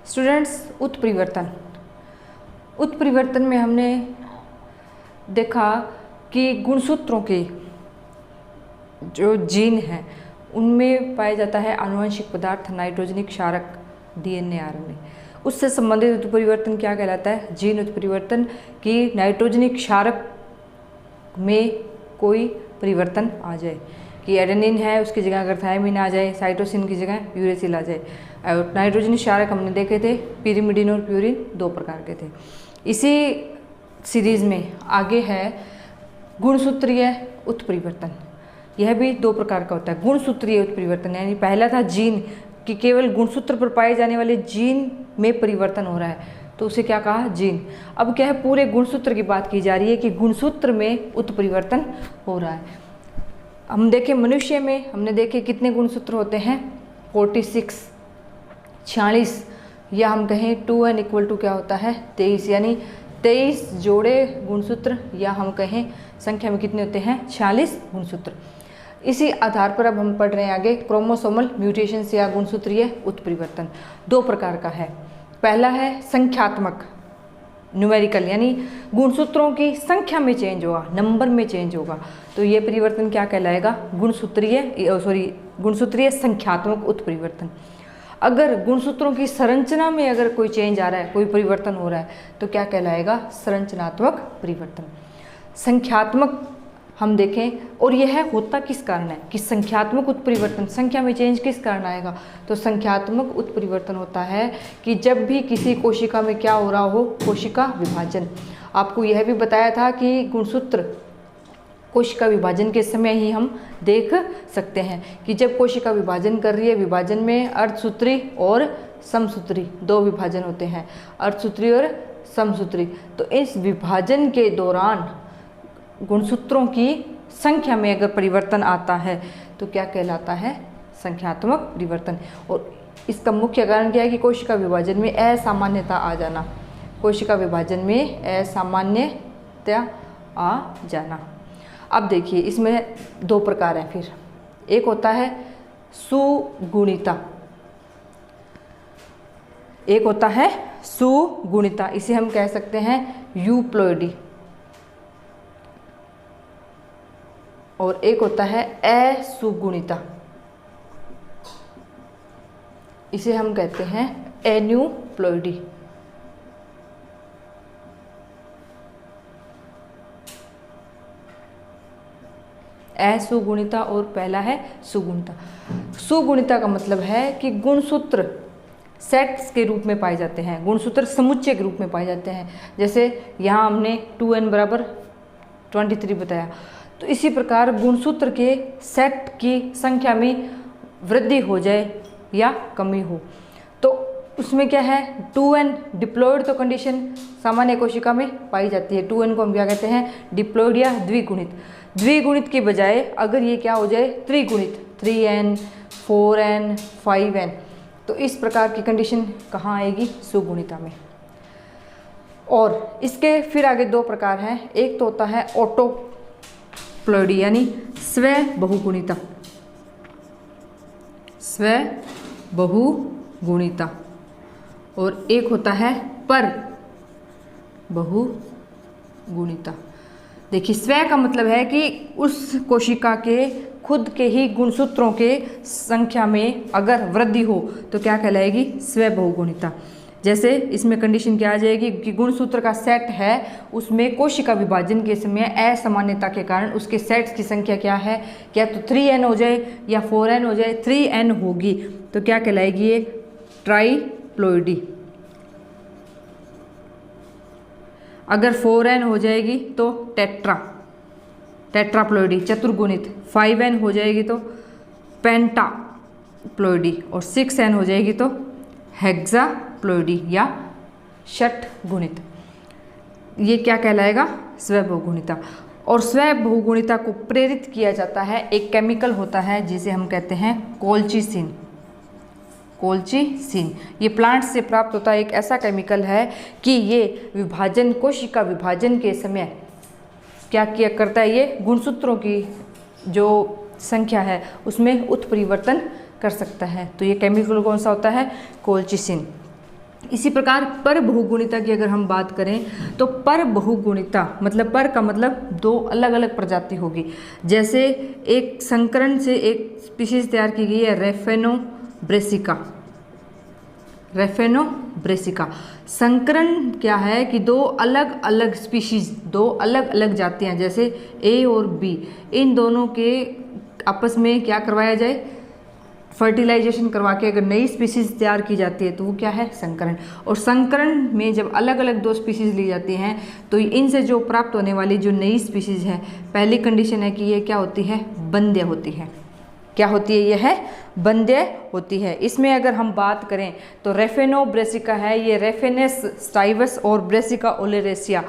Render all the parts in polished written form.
Students, उत्परिवर्तन में हमने देखा कि गुणसूत्रों के जो जीन हैं उनमें पाया जाता है आनुवंशिक पदार्थ, नाइट्रोजनिक क्षारक, डीएनए, आरएनए। उससे संबंधित उत्परिवर्तन क्या कहलाता है? जीन उत्परिवर्तन की नाइट्रोजनिक क्षारक में कोई परिवर्तन आ जाए, कि एडेनिन है उसकी जगह अगर थायमिन आ जाए, साइटोसिन की जगह यूरेसिल आ जाए। और नाइट्रोजनिक क्षारक हमने देखे थे पिरिमिडिन और प्यूरिन, 2 प्रकार के थे। इसी सीरीज में आगे है गुणसूत्रीय उत्परिवर्तन। यह भी 2 प्रकार का होता है। गुणसूत्रीय उत्परिवर्तन यानी पहला था जीन कि केवल गुणसूत्र पर पाए जाने वाले जीन में परिवर्तन हो रहा है, तो उसे क्या कहा? जीन। अब क्या है, पूरे गुणसूत्र की बात की जा रही है कि गुणसूत्र में उत्परिवर्तन हो रहा है। हम देखें मनुष्य में, हमने देखे कितने गुणसूत्र होते हैं? 46, या हम कहें 2n = क्या होता है? 23, यानी 23 जोड़े गुणसूत्र, या हम कहें संख्या में कितने होते हैं? 46 गुणसूत्र। इसी आधार पर अब हम पढ़ रहे हैं आगे क्रोमोसोमल म्यूटेशंस या गुणसूत्रीय उत्परिवर्तन। 2 प्रकार का है। पहला है संख्यात्मक, न्यूमेरिकल, यानी गुणसूत्रों की संख्या में चेंज होगा, नंबर में चेंज होगा, तो ये परिवर्तन क्या कहलाएगा? गुणसूत्रीय संख्यात्मक उत्परिवर्तन। अगर गुणसूत्रों की संरचना में अगर कोई चेंज आ रहा है, कोई परिवर्तन हो रहा है, तो क्या कहलाएगा? संरचनात्मक परिवर्तन। संख्यात्मक हम देखें, और यह होता किस कारण है कि संख्यात्मक उत्परिवर्तन, संख्या में चेंज किस कारण आएगा? तो संख्यात्मक उत्परिवर्तन होता है कि जब भी किसी कोशिका में क्या हो रहा हो? कोशिका विभाजन। आपको यह भी बताया था कि गुणसूत्र कोशिका विभाजन के समय ही हम देख सकते हैं कि जब कोशिका विभाजन कर रही है, विभाजन में अर्धसूत्री और समसूत्री 2 विभाजन होते हैं, अर्धसूत्री और समसूत्री। तो इस विभाजन के दौरान गुणसूत्रों की संख्या में अगर परिवर्तन आता है तो क्या कहलाता है? संख्यात्मक परिवर्तन। और इसका मुख्य कारण क्या है कि कोशिका विभाजन में असामान्यता आ जाना, कोशिका विभाजन में असामान्यता आ जाना। अब देखिए इसमें 2 प्रकार हैं फिर। एक होता है सुगुणिता, एक होता है सुगुणिता, इसे हम कह सकते हैं यूप्लॉइडी, और एक होता है असुगुणिता, इसे हम कहते हैं एन्यूप्लॉइडी। असुगुणिता और पहला है सुगुणिता। सुगुणिता का मतलब है कि गुणसूत्र सेट्स के रूप में पाए जाते हैं, गुणसूत्र समुच्चय के रूप में पाए जाते हैं। जैसे यहाँ हमने 2n = 23 बताया, तो इसी प्रकार गुणसूत्र के सेट की संख्या में वृद्धि हो जाए या कमी हो, तो उसमें क्या है? 2n डिप्लॉयड तो कंडीशन सामान्य कोशिका में पाई जाती है। 2n को हम क्या कहते हैं? डिप्लॉयड या द्विगुणित। द्विगुणित के बजाय अगर ये क्या हो जाए? त्रिगुणित, 3n, 4n, 5n, तो इस प्रकार की कंडीशन कहाँ आएगी? सुगुणिता में। और इसके फिर आगे 2 प्रकार हैं। एक तो होता है ऑटोप्लॉइडी यानी स्व बहुगुणिता, स्व बहुगुणिता, और एक होता है पर बहुगुणिता। देखिए स्व का मतलब है कि उस कोशिका के खुद के ही गुणसूत्रों के संख्या में अगर वृद्धि हो तो क्या कहलाएगी? स्व बहुगुणिता। जैसे इसमें कंडीशन क्या आ जाएगी कि गुणसूत्र का सेट है, उसमें कोशिका विभाजन के समय असामान्यता के कारण उसके सेट्स की संख्या क्या है? क्या तो 3n हो जाए या 4n हो जाए, 3n होगी तो क्या कहलाएगी? ये ट्राइप्लॉइडी। अगर 4n हो जाएगी तो टेट्राप्लॉइडी, चतुर्गुणित। 5n हो जाएगी तो पेंटाप्लॉइडी, और 6n हो जाएगी तो हेक्साप्लॉइडी या षटगुणित। ये क्या कहलाएगा? स्व बहुगुणिता। और स्व बहुगुणिता को प्रेरित किया जाता है, एक केमिकल होता है जिसे हम कहते हैं कोल्चिसिन। कोल्चिसिन ये प्लांट से प्राप्त होता है एक ऐसा केमिकल है कि ये विभाजन, कोशिका विभाजन के समय क्या किया करता है? ये गुणसूत्रों की जो संख्या है उसमें उत्परिवर्तन कर सकता है। तो ये केमिकल कौन सा होता है? कोल्चिसिन। इसी प्रकार पर बहुगुणिता की अगर हम बात करें तो पर बहुगुणिता मतलब पर का मतलब दो अलग अलग प्रजाति होगी। जैसे एक संकरण से एक स्पीशीज तैयार की गई है रेफेनोब्रेसिका। रेफेनोब्रेसिका संकरण क्या है कि दो अलग अलग स्पीशीज, दो अलग अलग जातियां जैसे ए और बी, इन दोनों के आपस में क्या करवाया जाए, फर्टिलाइजेशन करवा के अगर नई स्पीशीज तैयार की जाती है तो वो क्या है, संकरण। और संकरण में जब अलग अलग दो स्पीशीज ली जाती हैं तो इनसे जो प्राप्त होने वाली जो नई स्पीशीज है, पहली कंडीशन है कि ये क्या होती है, बंध्य होती है। क्या होती है, यह है बंध्य होती है। इसमें अगर हम बात करें तो रेफेनोब्रेसिका है, ये रेफेनस स्टाइवस और ब्रेसिका ओलेरेसिया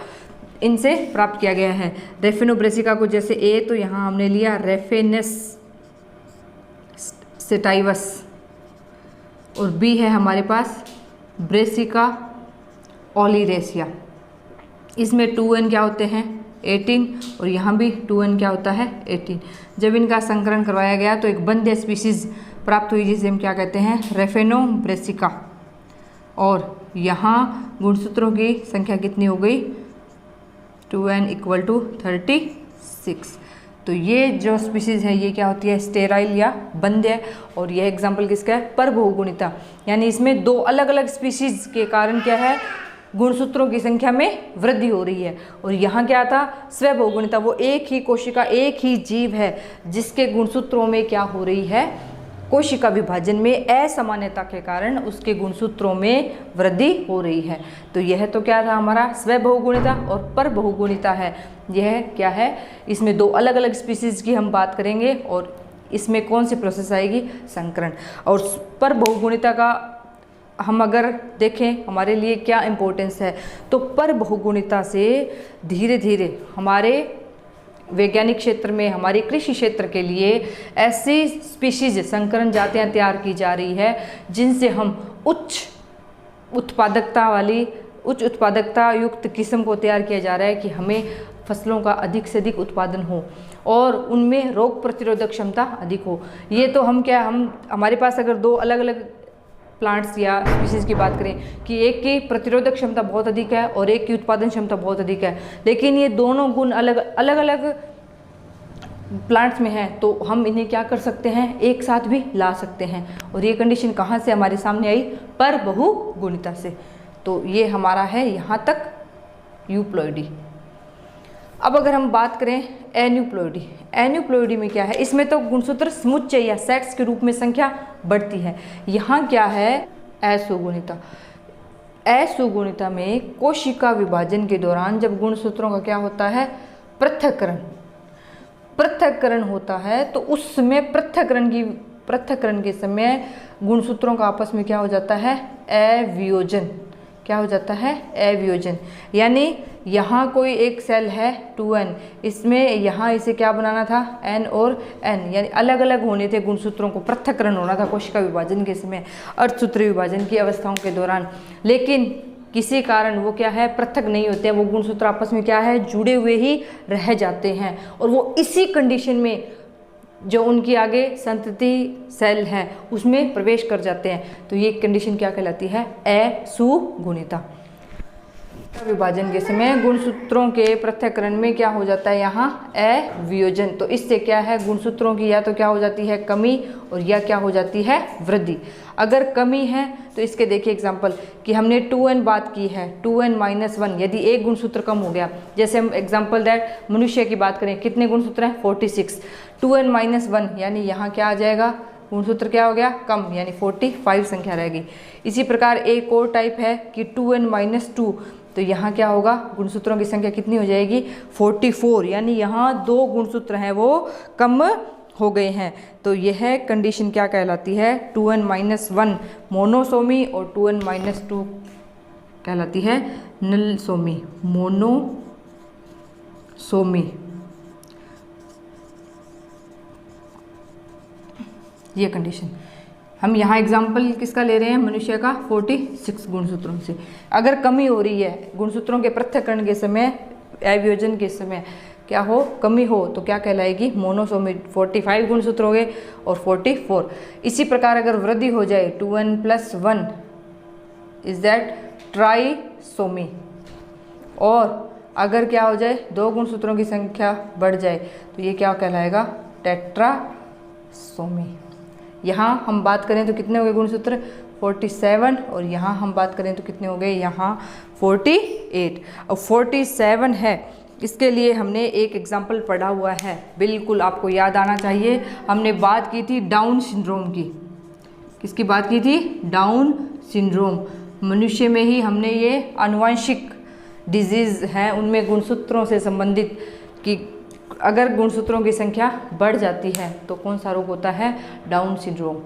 इनसे प्राप्त किया गया है। रेफेनोब्रेसिका को जैसे ए तो यहाँ हमने लिया रेफेनस स्टाइवस और बी है हमारे पास ब्रेसिका ओलिरेसिया। इसमें 2n क्या होते हैं, 18 और यहाँ भी 2n क्या होता है, 18। जब इनका संकरण करवाया गया तो एक बंध्य स्पीशीज प्राप्त हुई जिसे हम क्या कहते हैं, रेफेनोब्रेसिका। और यहाँ गुणसूत्रों की संख्या कितनी हो गई, 2n = 36। तो ये जो स्पीशीज़ है ये क्या होती है, स्टेराइल या बंध्य। और यह एग्जाम्पल किसका है, पर बहुगुणिता, यानी इसमें दो अलग अलग स्पीशीज़ के कारण क्या है, गुणसूत्रों की संख्या में वृद्धि हो रही है। और यहाँ क्या था, स्व बहुगुणिता, वो एक ही कोशिका एक ही जीव है जिसके गुणसूत्रों में क्या हो रही है, कोशिका विभाजन में असामान्यता के कारण उसके गुणसूत्रों में वृद्धि हो रही है। तो यह तो क्या था हमारा स्व बहुगुणिता। और पर बहुगुणिता है, यह क्या है, इसमें दो अलग अलग स्पीशीज़ की हम बात करेंगे और इसमें कौन सी प्रोसेस आएगी, संकरण। और पर बहुगुणिता का हम अगर देखें हमारे लिए क्या इम्पोर्टेंस है, तो पर बहुगुणिता से धीरे धीरे हमारे वैज्ञानिक क्षेत्र में, हमारी कृषि क्षेत्र के लिए ऐसी स्पीशीज संकरण जातियाँ तैयार की जा रही है जिनसे हम उच्च उत्पादकता युक्त किस्म को तैयार किया जा रहा है कि हमें फसलों का अधिक से अधिक उत्पादन हो और उनमें रोग प्रतिरोधक क्षमता अधिक हो। ये तो हम हमारे पास अगर दो अलग अलग प्लांट्स या स्पीशीज़ की बात करें कि एक की प्रतिरोधक क्षमता बहुत अधिक है और एक की उत्पादन क्षमता बहुत अधिक है, लेकिन ये दोनों गुण अलग अलग प्लांट्स में है, तो हम इन्हें क्या कर सकते हैं, एक साथ भी ला सकते हैं। और ये कंडीशन कहाँ से हमारे सामने आई, पर बहुगुणिता से। तो ये हमारा है यहाँ तक यूप्लॉइडी। अब अगर हम बात करें एन्यूप्लॉइडी, एन्यूप्लॉइडी में क्या है, इसमें तो गुणसूत्र समुच्चय या सेट्स के रूप में संख्या बढ़ती है। यहाँ क्या है, असुगुणिता। असुगुणिता में कोशिका विभाजन के दौरान जब गुणसूत्रों का क्या होता है, पृथक्करण होता है, तो उसमें पृथक्करण के समय गुणसूत्रों का आपस में क्या हो जाता है, अवियोजन। क्या हो जाता है, अवियोजन। यानी यहाँ कोई एक सेल है 2n, इसमें यहाँ इसे क्या बनाना था, n और n, यानी अलग अलग होने थे गुणसूत्रों को, पृथक्करण होना था कोशिका विभाजन के समय, अर्धसूत्री विभाजन की अवस्थाओं के दौरान। लेकिन किसी कारण वो क्या है, पृथक नहीं होते हैं, वो गुणसूत्र आपस में क्या है, जुड़े हुए ही रह जाते हैं। और वो इसी कंडीशन में जो उनकी आगे संतति सेल है उसमें प्रवेश कर जाते हैं। तो ये कंडीशन क्या कहलाती है, असुगुणिता। विभाजन के समय गुणसूत्रों के पृथक्करण में क्या हो जाता है, यहाँ अवियोजन। तो इससे क्या है, गुणसूत्रों की या तो क्या हो जाती है कमी और या क्या हो जाती है वृद्धि। अगर कमी है तो इसके देखिए एग्जांपल कि हमने 2n बात की है, 2n - 1, यदि एक गुणसूत्र कम हो गया, जैसे हम एग्जांपल दैट मनुष्य की बात करें, कितने गुणसूत्र हैं, 46, 2n - 1 यानी यहाँ क्या आ जाएगा, गुणसूत्र क्या हो गया, कम, यानी 45 संख्या रहेगी। इसी प्रकार एक और टाइप है कि 2n - 2, तो यहाँ क्या होगा, गुणसूत्रों की संख्या कितनी हो जाएगी, 44, यानी यहाँ दो गुणसूत्र हैं वो कम हो गए हैं। तो यह कंडीशन क्या कहलाती है, 2n - 1 मोनोसोमी और 2n - 2 कहलाती है नलसोमी, मोनोसोमी। ये कंडीशन हम यहाँ एग्जाम्पल किसका ले रहे हैं, मनुष्य का, 46 गुणसूत्रों से। अगर कमी हो रही है गुणसूत्रों के पृथक्करण के समय, अवियोजन के समय क्या हो, कमी हो, तो क्या कहलाएगी, मोनोसोमी। 45 गुणसूत्र हो गए और 44। इसी प्रकार अगर वृद्धि हो जाए 2n + 1 इज दैट ट्राइसोमी। और अगर क्या हो जाए, दो गुणसूत्रों की संख्या बढ़ जाए तो ये क्या कहलाएगा, टेट्रासोमी। यहाँ हम बात करें तो कितने हो गए गुणसूत्र, 47, और यहाँ हम बात करें तो कितने हो गए, यहाँ 48। और 47 है, इसके लिए हमने एक एग्जाम्पल पढ़ा हुआ है, बिल्कुल आपको याद आना चाहिए। हमने बात की थी डाउन सिंड्रोम की। किसकी बात की थी, डाउन सिंड्रोम। मनुष्य में ही हमने ये आनुवंशिक डिजीज़ हैं, उनमें गुणसूत्रों से संबंधित कि अगर गुणसूत्रों की संख्या बढ़ जाती है तो कौन सा रोग होता है, डाउन सिंड्रोम।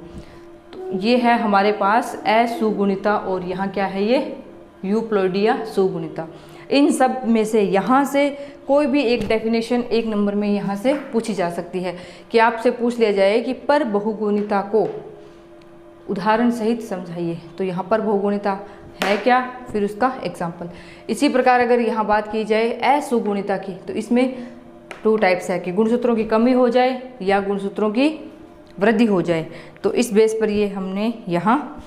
तो ये है हमारे पास असुगुणिता, और यहाँ क्या है, ये यूप्लोइडिया सुगुणिता। इन सब में से यहाँ से कोई भी एक डेफिनेशन एक नंबर में यहाँ से पूछी जा सकती है कि आपसे पूछ लिया जाए कि पर बहुगुणिता को उदाहरण सहित समझाइए। तो यहाँ पर बहुगुणिता है क्या, फिर उसका एग्जाम्पल। इसी प्रकार अगर यहाँ बात की जाए असुगुणिता की, तो इसमें 2 टाइप्स है कि गुणसूत्रों की कमी हो जाए या गुणसूत्रों की वृद्धि हो जाए। तो इस बेस पर ये हमने यहाँ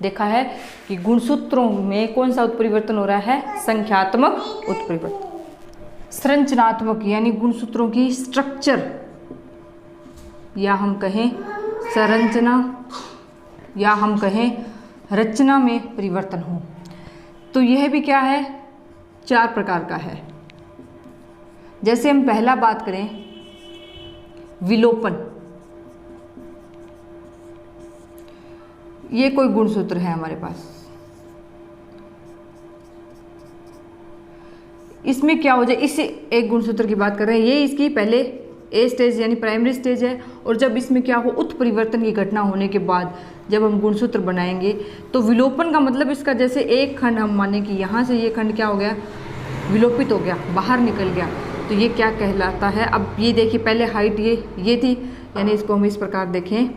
देखा है कि गुणसूत्रों में कौन सा उत्परिवर्तन हो रहा है, संख्यात्मक उत्परिवर्तन। संरचनात्मक यानी गुणसूत्रों की स्ट्रक्चर, या हम कहें संरचना, या हम कहें रचना में परिवर्तन हो। तो यह भी क्या है, 4 प्रकार का है। जैसे हम पहला बात करें विलोपन, ये कोई गुणसूत्र है हमारे पास, इसमें क्या हो जाए, इस एक गुणसूत्र की बात कर रहे हैं, ये इसकी पहले ए स्टेज यानी प्राइमरी स्टेज है, और जब इसमें क्या हो, उत्परिवर्तन की घटना होने के बाद जब हम गुणसूत्र बनाएंगे तो विलोपन का मतलब इसका जैसे एक खंड हम माने कि यहाँ से ये खंड क्या हो गया, विलोपित हो गया, बाहर निकल गया, तो ये क्या कहलाता है। अब ये देखिए पहले हाइट ये थी, यानी इसको हम इस प्रकार देखें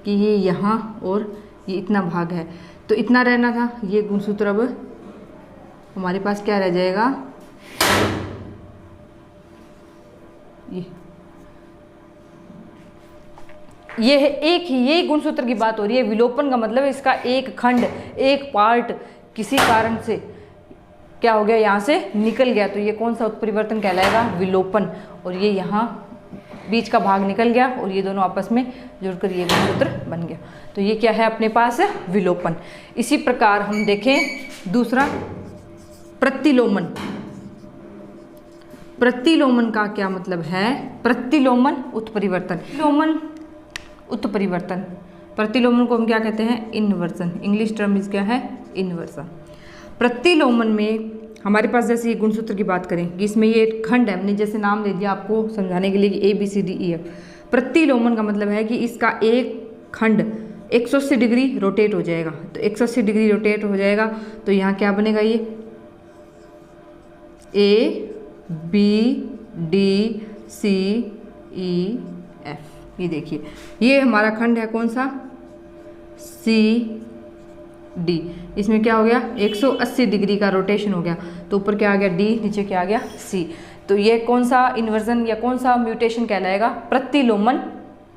कि ये यहाँ और ये इतना भाग है, तो इतना रहना था, ये गुणसूत्र अब हमारे पास क्या रह जाएगा, ये है एक ही, ये गुणसूत्र की बात हो रही है। विलोपन का मतलब इसका एक खंड, एक पार्ट किसी कारण से क्या हो गया, यहाँ से निकल गया, तो ये कौन सा उत्परिवर्तन कहलाएगा, विलोपन। और ये यहाँ बीच का भाग निकल गया और ये दोनों आपस में जुड़कर ये गुणसूत्र बन गया, तो ये क्या है अपने पास, विलोपन। इसी प्रकार हम देखें दूसरा प्रतिलोमन। प्रतिलोमन का क्या मतलब है, प्रतिलोमन उत्परिवर्तन, लोमन उत्परिवर्तन। प्रतिलोमन को हम क्या कहते हैं, इन्वर्जन। इंग्लिश टर्म इज क्या है, इन्वर्जन। प्रतिलोमन में हमारे पास जैसे ये गुणसूत्र की बात करें कि इसमें ये खंड है, हमने जैसे नाम दे दिया आपको समझाने के लिए कि ABCDEF। प्रतिलोमन का मतलब है कि इसका एक खंड 180 डिग्री रोटेट हो जाएगा, तो 180 डिग्री रोटेट हो जाएगा तो यहाँ क्या बनेगा, ये ABDCEF। ये देखिए ये हमारा खंड है कौन सा, CD। इसमें क्या हो गया, 180 डिग्री का रोटेशन हो गया, तो ऊपर क्या आ गया D, नीचे क्या आ गया C। तो ये कौन सा इन्वर्जन या कौन सा म्यूटेशन कहलाएगा, प्रतिलोमन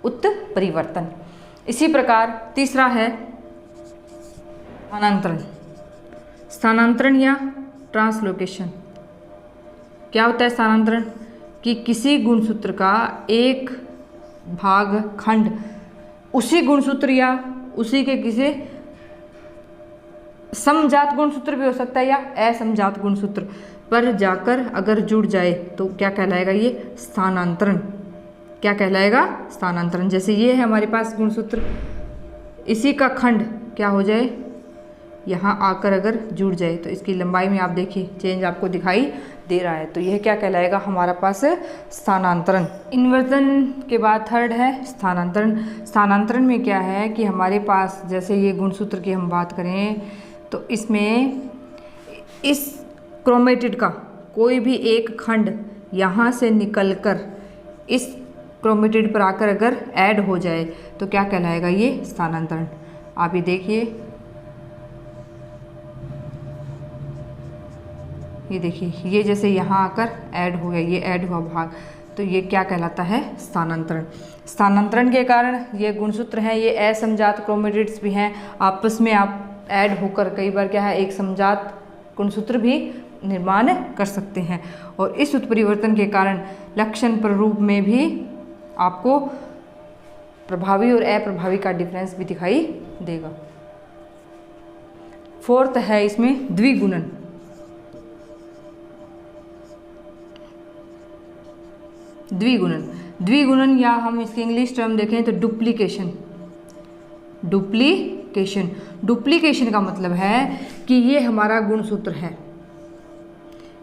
उत्परिवर्तन। इसी प्रकार तीसरा है स्थानांतरण। स्थानांतरण या ट्रांसलोकेशन। क्या होता है स्थानांतरण, कि किसी गुणसूत्र का एक भाग खंड उसी गुणसूत्र या उसी के किसी समजात गुणसूत्र भी हो सकता है या असमजात गुणसूत्र पर जाकर अगर जुड़ जाए तो क्या कहलाएगा, ये स्थानांतरण। क्या कहलाएगा, स्थानांतरण। जैसे ये है हमारे पास गुणसूत्र, इसी का खंड क्या हो जाए, यहाँ आकर अगर जुड़ जाए तो इसकी लंबाई में आप देखिए चेंज आपको दिखाई दे रहा है, तो यह क्या कहलाएगा हमारा पास स्थानांतरण। इन्वर्जन के बाद थर्ड है स्थानांतरण। स्थानांतरण में क्या है कि हमारे पास जैसे ये गुणसूत्र की हम बात करें तो इसमें इस क्रोमेटिड का कोई भी एक खंड यहाँ से निकलकर इस क्रोमेटिड पर आकर अगर ऐड हो जाए तो क्या कहलाएगा, ये स्थानांतरण। आप ये देखिए, ये देखिए ये जैसे यहाँ आकर ऐड हो गया, ये ऐड हुआ भाग, तो ये क्या कहलाता है, स्थानांतरण। स्थानांतरण के कारण ये गुणसूत्र हैं, ये असमजात क्रोमेटिड्स भी हैं, आपस में आप ऐड होकर कई बार क्या है एक समजात गुणसूत्र भी निर्माण कर सकते हैं। और इस उत्परिवर्तन के कारण लक्षण प्ररूप में भी आपको प्रभावी और अप्रभावी का डिफरेंस भी दिखाई देगा। फोर्थ है इसमें द्विगुणन। द्विगुणन या हम इसकी इंग्लिश टर्म देखें तो डुप्लीकेशन। डुप्लीकेशन का मतलब है कि ये हमारा गुणसूत्र है,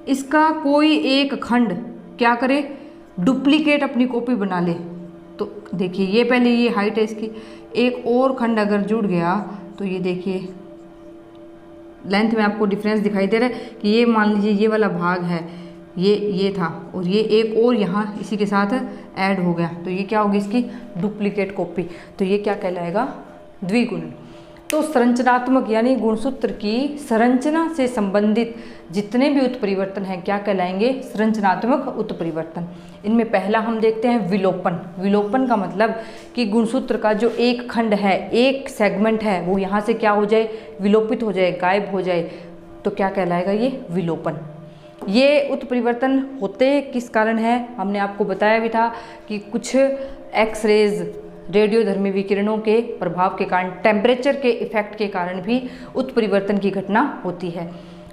इसका कोई एक खंड क्या करे, डुप्लीकेट अपनी कॉपी बना ले। तो देखिए ये पहले ये हाइट है इसकी, एक और खंड अगर जुड़ गया तो ये देखिए लेंथ में आपको डिफरेंस दिखाई दे रहा है कि ये मान लीजिए ये वाला भाग है, ये था और ये एक और यहाँ इसी के साथ ऐड हो गया, तो ये क्या होगी इसकी डुप्लीकेट कॉपी। तो ये क्या कहलाएगा, द्विगुणन। तो संरचनात्मक यानी गुणसूत्र की संरचना से संबंधित जितने भी उत्परिवर्तन हैं क्या कहलाएंगे, संरचनात्मक उत्परिवर्तन। इनमें पहला हम देखते हैं विलोपन। विलोपन का मतलब कि गुणसूत्र का जो एक खंड है, एक सेगमेंट है, वो यहाँ से क्या हो जाए, विलोपित हो जाए, गायब हो जाए, तो क्या कहलाएगा ये विलोपन। ये उत्परिवर्तन होते किस कारण है, हमने आपको बताया भी था कि कुछ एक्सरेज रेडियोधर्मी विकिरणों के प्रभाव के कारण, टेम्परेचर के इफेक्ट के कारण भी उत्परिवर्तन की घटना होती है।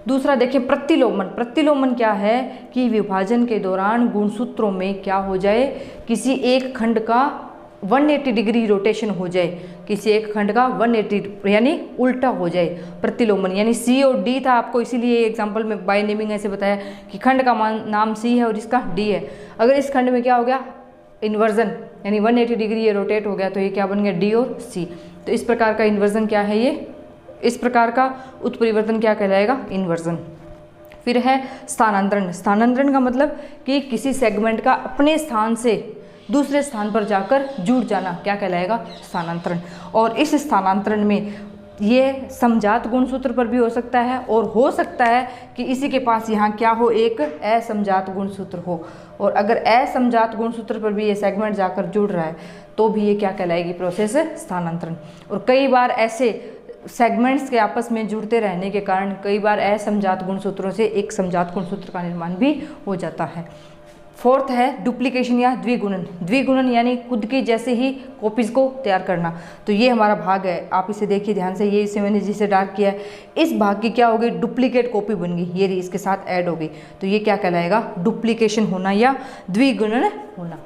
दूसरा देखिए प्रतिलोमन। प्रतिलोमन क्या है कि विभाजन के दौरान गुणसूत्रों में क्या हो जाए, किसी एक खंड का 180 डिग्री रोटेशन हो जाए, किसी एक खंड का 180 यानी उल्टा हो जाए, प्रतिलोमन। यानी सी और डी था, आपको इसीलिए एग्जांपल में बाय नेमिंग ऐसे बताया कि खंड का नाम सी है और इसका डी है। अगर इस खंड में क्या हो गया, इन्वर्जन यानी 180 डिग्री ये रोटेट हो गया, तो ये क्या बन गया, डी और सी। तो इस प्रकार का इन्वर्जन क्या है, ये इस प्रकार का उत्परिवर्तन क्या कहलाएगा, इन्वर्जन। फिर है स्थानांतरण। स्थानांतरण का मतलब कि किसी सेगमेंट का अपने स्थान से दूसरे स्थान पर जाकर जुड़ जाना क्या कहलाएगा, स्थानांतरण। और इस स्थानांतरण में ये समजात गुणसूत्र पर भी हो सकता है और हो सकता है कि इसी के पास यहाँ क्या हो, एक असमजात गुणसूत्र हो। और अगर असमजात गुणसूत्र पर भी ये सेगमेंट जाकर जुड़ रहा है तो भी ये क्या कहलाएगी, प्रोसेस स्थानांतरण। और कई बार ऐसे सेगमेंट्स के आपस में जुड़ते रहने के कारण कई बार असमजात गुणसूत्रों से एक समजात गुणसूत्र का निर्माण भी हो जाता है। फोर्थ है डुप्लीकेशन या द्विगुणन। द्विगुणन यानी खुद की जैसे ही कॉपीज को तैयार करना। तो ये हमारा भाग है, आप इसे देखिए ध्यान से, ये इसे मैंने जिसे डार्क किया है, इस भाग की क्या होगी, डुप्लीकेट कॉपी बन गई, ये इसके साथ ऐड हो गई। तो ये क्या कहलाएगा, डुप्लीकेशन होना या द्विगुणन होना।